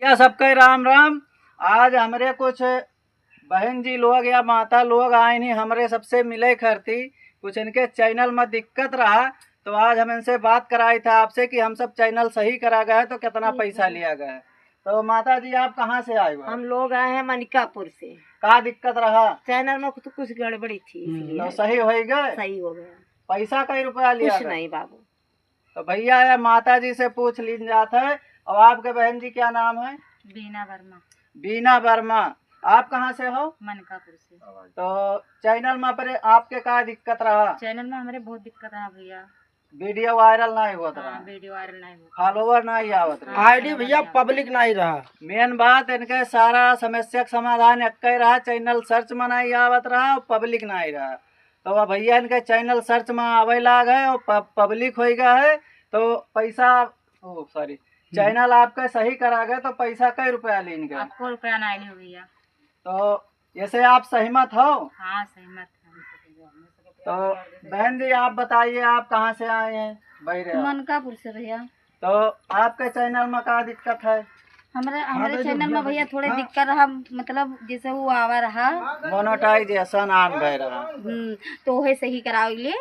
क्या सबके राम राम। आज हमारे कुछ बहन जी लोग या माता लोग आए नहीं हमरे सबसे मिले करती, कुछ इनके चैनल में दिक्कत रहा तो आज हम इनसे बात कराई था आपसे कि हम सब चैनल सही करा गए तो कितना पैसा लिया गया। तो माता जी आप कहाँ से आए हो? हम लोग आए हैं मनिकापुर से। का दिक्कत रहा? चैनल में तो कुछ गड़बड़ी थी इसलिए तो सही हो गए? सही हो गया। पैसा कई रुपया लिया? कुछ नहीं बाबू। तो भैया या माता जी से पूछ लीन जाता है। और आपके बहन जी क्या नाम है? बीना वर्मा। बीना वर्मा। आप कहाँ से हो? मनिकापुर से। तो चैनल में पर आपके का दिक्कत रहा? चैनल में हमारे बहुत दिक्कत रहा भैया। वीडियो वायरल नहीं होता रहा? वीडियो वायरल नहीं हुआ। फॉलोवर नहीं आवत रहा? आईडी भैया पब्लिक नहीं रहा। मेन बात इनके सारा समस्या का समाधान एक ही रहा, चैनल सर्च में नहीं आवत रहा और पब्लिक नहीं रहा। तो अब भैया इनके चैनल सर्च में आवे लाग है और पब्लिक हो गया है तो पैसा सॉरी चैनल आपका सही करा गए तो पैसा कई रुपया लेंगे? आपको रुपया नहीं हो भैया। तो जैसे आप सहमत हो? हाँ सहमत। तो बहन जी आप बताइए आप कहाँ से आए हैं? बहरे मनकापुर से भैया। तो आपके चैनल में क्या दिक्कत है? हमारे चैनल में भैया थोड़े दिक्कत रहा, मतलब जैसे वो आवा रहा मोनेटाइजेशन आन भय रहा। तो वही सही कराओगे।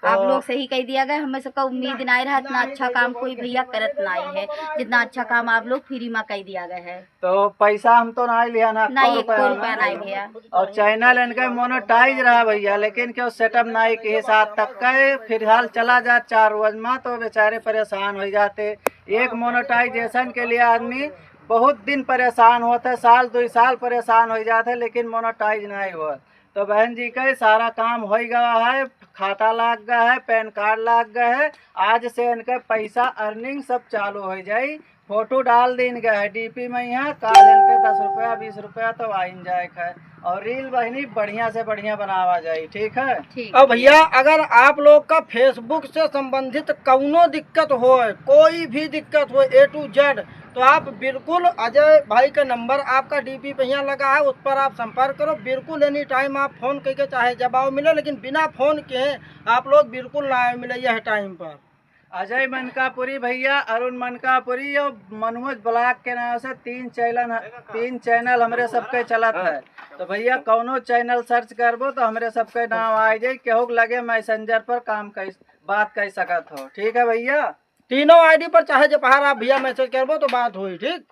आप लोग सही कह दिया गया। हमें सबका उम्मीद नहीं रहा, इतना अच्छा काम कोई भैया करत नहीं है जितना अच्छा काम आप लोग फ्री में कह दिया गया है। तो पैसा हम तो नहीं लिया ना? नहीं एक रुपया नहीं भैया। और चैनल इनका मोनेटाइज रहा भैया, लेकिन क्यों सेटअप नहीं के हिसाब तक का फिलहाल चला जा 4 रोज में तो बेचारे परेशान हो जाते। एक मोनेटाइजेशन के लिए आदमी बहुत दिन परेशान होता, साल 2 साल परेशान हो जाते लेकिन मोनेटाइज नहीं हुआ। तो बहन जी का सारा काम हो गया है, खाता लाग गया है, पैन कार्ड लाग गया है। आज से इनका पैसा अर्निंग सब चालू हो जाये। फोटो डाल दिन गया है डीपी में, यहाँ काल इनके 10 रुपया 20 रुपया तो आइन जाए है। और रील बहनी बढ़िया से बढ़िया बनावा जाए। ठीक है? अब भैया अगर आप लोग का फेसबुक से संबंधित कौनो दिक्कत हो, कोई भी दिक्कत हो A to Z, तो आप बिल्कुल अजय भाई का नंबर आपका डीपी पे यहाँ लगा है, उस पर आप संपर्क करो। बिल्कुल एनी टाइम आप फोन करके चाहे जवाब मिले, लेकिन बिना फोन के आप लोग बिल्कुल ना मिले यह टाइम पर। अजय मनकापुरी भैया, अरुण मनकापुरी और मनोज ब्लॉग के नाम से 3 चैनल हमारे सबके चलत है। तो भैया कौनो चैनल सर्च करबो तो हमारे सबके नाम आ जाए, केहू लगे मैसेंजर पर बात कर सकत हो। ठीक है भैया? तीनों आईडी पर चाहे जब आप भैया मैसेज करबो तो बात हुई। ठीक।